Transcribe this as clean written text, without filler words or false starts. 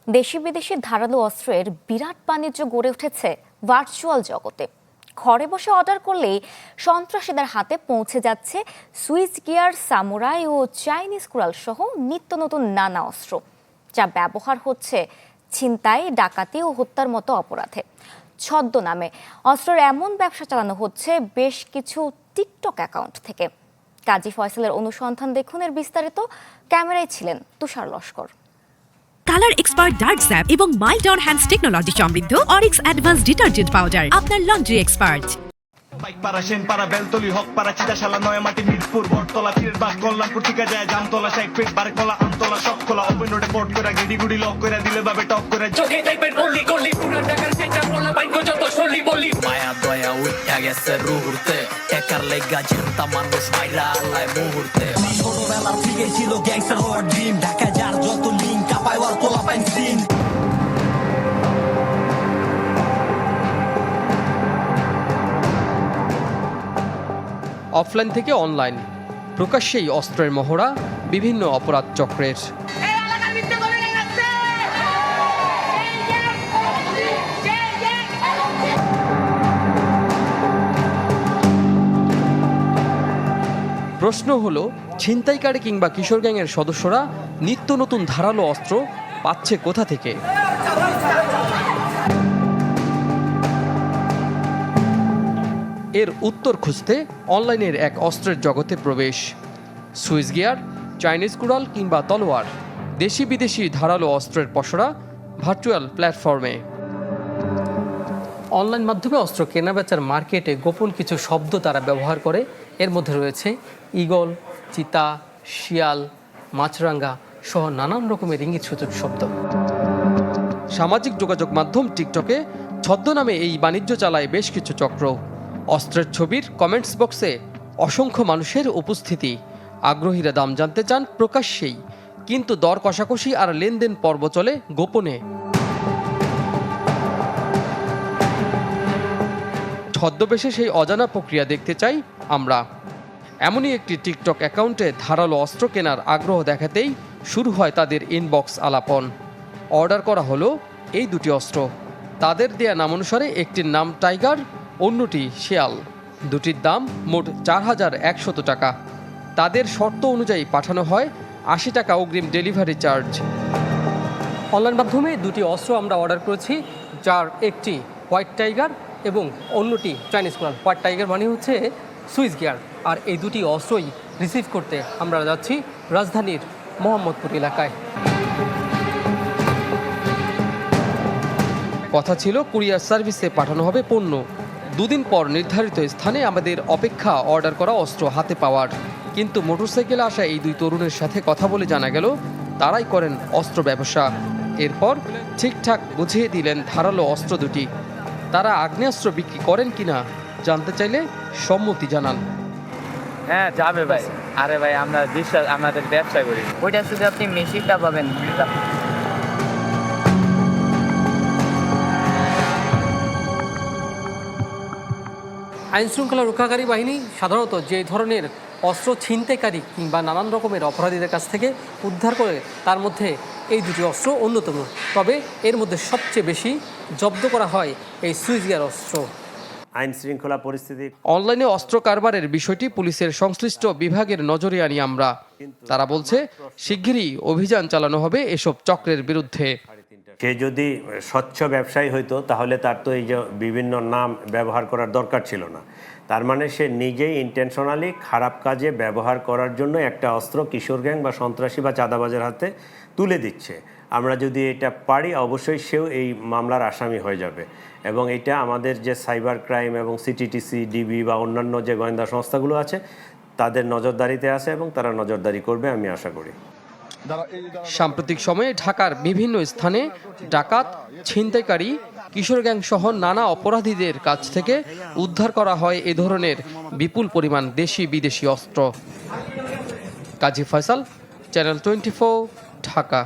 দেশি বিদেশি ধারালো অস্ত্রের বিরাট বাণিজ্য গড়ে উঠেছে ভার্চুয়াল জগতে। ঘরে বসে অর্ডার করলেই সন্ত্রাসীদের হাতে পৌঁছে যাচ্ছে সুইচ গিয়ার, সামুরাই ও চাইনিজ কুড়াল সহ নিত্য নতুন নানা অস্ত্র, যা ব্যবহার হচ্ছে ছিনতাই, ডাকাতি ও হত্যার মতো অপরাধে। ছদ্মনামে অস্ত্রের এমন ব্যবসা চালানো হচ্ছে বেশ কিছু টিকটক অ্যাকাউন্ট থেকে। কাজী ফয়সালের অনুসন্ধান দেখুন, এর বিস্তারিত। ক্যামেরায় ছিলেন Tushar Laskar. Colour expert dark স্যাপ এবং মাইল্ড অন হ্যান্ডস টেকনোলজি সমৃদ্ধ অরিক্স অ্যাডভান্স ডিটারজেন্ট পাউডার, আপনার লন্ড্রি এক্সপার্ট। পাড়া সেনপাড়া বেলতলি হকপাড়া চিটাশালা নয়ামাটি মিরপুর বটতলা ফিরবাস কল্যাণপুর ঠিকা যায় জামতলা 60 ফিট বারকলা আমতলা সবকলা ওপেন রোডে পোর্ট করে গিডি গুডি লক করে দিলে ভাবে টক করে চোখে দেখবেন গলি গলি পুরো ঢাকার সেটা বলা বাইকো যত সলি বলি মায়া দয়া উঠা গেছে রুহুরতে একার লেগা চিন্তা মানুষ মাইরা আল্লাহ মুহূর্তে ছোটবেলা থেকে ছিল গ্যাংস্টার হওয়ার ড্রিম, ঢাকা যার যত লিঙ্ক কাপায় ওর পোলা পাইন সিন। অফলাইন থেকে অনলাইন, প্রকাশ্যেই অস্ত্রের মহড়া বিভিন্ন অপরাধ চক্রের। প্রশ্ন হলো, ছিনতাইকারী কিংবা কিশোর গ্যাংয়ের সদস্যরা নিত্য নতুন ধারালো অস্ত্র পাচ্ছে কোথা থেকে? এর উত্তর খুঁজতে অনলাইনের এক অস্ত্রের জগতে প্রবেশ। সুইচ গিয়ার, চাইনিজ কুড়াল কিংবা তলোয়ার, দেশি বিদেশি ধারালো অস্ত্রের পসরা ভার্চুয়াল প্ল্যাটফর্মে। অনলাইন মাধ্যমে অস্ত্র কেনাবেচার মার্কেটে গোপন কিছু শব্দ তারা ব্যবহার করে। এর মধ্যে রয়েছে ঈগল, চিতা, শিয়াল, মাছরাঙ্গা সহ নানান রকমের ইঙ্গিতসূচক শব্দ। সামাজিক যোগাযোগ মাধ্যম টিকটকে ছদ্মনামে এই বাণিজ্য চালায় বেশ কিছু চক্র। অস্ত্রের ছবির কমেন্টস বক্সে অসংখ্য মানুষের উপস্থিতি। আগ্রহীরা দাম জানতে চান প্রকাশ্যেই, কিন্তু দর কষাকষি আর লেনদেন পর্ব চলে গোপনে। ছদ্মবেশে সেই অজানা প্রক্রিয়া দেখতে চাই আমরা। এমনই একটি টিকটক অ্যাকাউন্টে ধারালো অস্ত্র কেনার আগ্রহ দেখাতেই শুরু হয় তাদের ইনবক্স আলাপন। অর্ডার করা হলো এই দুটি অস্ত্র। তাদের দেয়া নাম অনুসারে একটির নাম টাইগার, অন্যটি শিয়াল। দুটির দাম মোট 4100 টাকা। তাদের শর্ত অনুযায়ী পাঠানো হয় 80 টাকা অগ্রিম ডেলিভারি চার্জ। অনলাইন মাধ্যমে দুটি অস্ত্র আমরা অর্ডার করেছি, যার একটি হোয়াইট টাইগার এবং অন্যটি চাইনিজ কুড়াল। হোয়াইট টাইগার মানে হচ্ছে সুইচ গিয়ার। আর এই দুটি অস্ত্রই রিসিভ করতে আমরা যাচ্ছি রাজধানীর মোহাম্মদপুর এলাকায়। কথা ছিল কুরিয়ার সার্ভিসে পাঠানো হবে পণ্য। দুদিন পর নির্ধারিত স্থানে আমাদের অপেক্ষা অর্ডার করা অস্ত্র হাতে পাওয়ার। কিন্তু মোটরসাইকেলে আসা এই দুই তরুণের সাথে কথা বলে জানা গেল তারাই করেন অস্ত্র ব্যবসা। এরপর ঠিকঠাক বুঝিয়ে দিলেন ধারালো অস্ত্র দুটি। তারা আগ্নেয়াস্ত্র বিক্রি করেন কিনা জানতে চাইলে সম্মতি জানান। হ্যাঁ যাবে ভাই। আরে ভাই আমরা বিশ্বাস, আমাদের ব্যবসা করি। ওইটা শুধু আপনি মেশিনটা পাবেন। আইন শৃঙ্খলা রক্ষাকারী বাহিনী সাধারণত যে ধরনের অস্ত্র ছিনতাইকারী কিংবা নানান রকমের অপরাধীদের কাছ থেকে উদ্ধার করে, তার মধ্যে এই দুটি অস্ত্র অন্যতম। তবে এর মধ্যে সবচেয়ে বেশি জব্দ করা হয় এই সুইচ গিয়ার অস্ত্র। আইন শৃঙ্খলা পরিস্থিতি অনলাইনে অস্ত্র কারবারের বিষয়টি পুলিশের সংশ্লিষ্ট বিভাগের নজরে আনি আমরা। তারা বলছে শিগগিরই অভিযান চালানো হবে এসব চক্রের বিরুদ্ধে। সে যদি স্বচ্ছ ব্যবসায়ী হইতো তাহলে তার তো এই যে বিভিন্ন নাম ব্যবহার করার দরকার ছিল না। তার মানে সে নিজেই ইন্টেনশনালি খারাপ কাজে ব্যবহার করার জন্য একটা অস্ত্র কিশোর গ্যাং বা সন্ত্রাসী বা চাঁদাবাজের হাতে তুলে দিচ্ছে। আমরা যদি এটা পারি অবশ্যই সেও এই মামলার আসামি হয়ে যাবে। এবং এটা আমাদের যে সাইবার ক্রাইম এবং সিটিটিসি, ডিবি বা অন্যান্য যে গোয়েন্দা সংস্থাগুলো আছে তাদের নজরদারিতে আছে এবং তারা নজরদারি করবে আমি আশা করি। সাম্প্রতিক সময়ে ঢাকার বিভিন্ন স্থানে ডাকাত, ছিনতাইকারী, কিশোর গ্যাং সহ নানা অপরাধীদের কাছ থেকে উদ্ধার করা হয় এ ধরনের বিপুল পরিমাণ দেশি বিদেশি অস্ত্র। কাজী ফয়সাল, চ্যানেল 24, ঢাকা।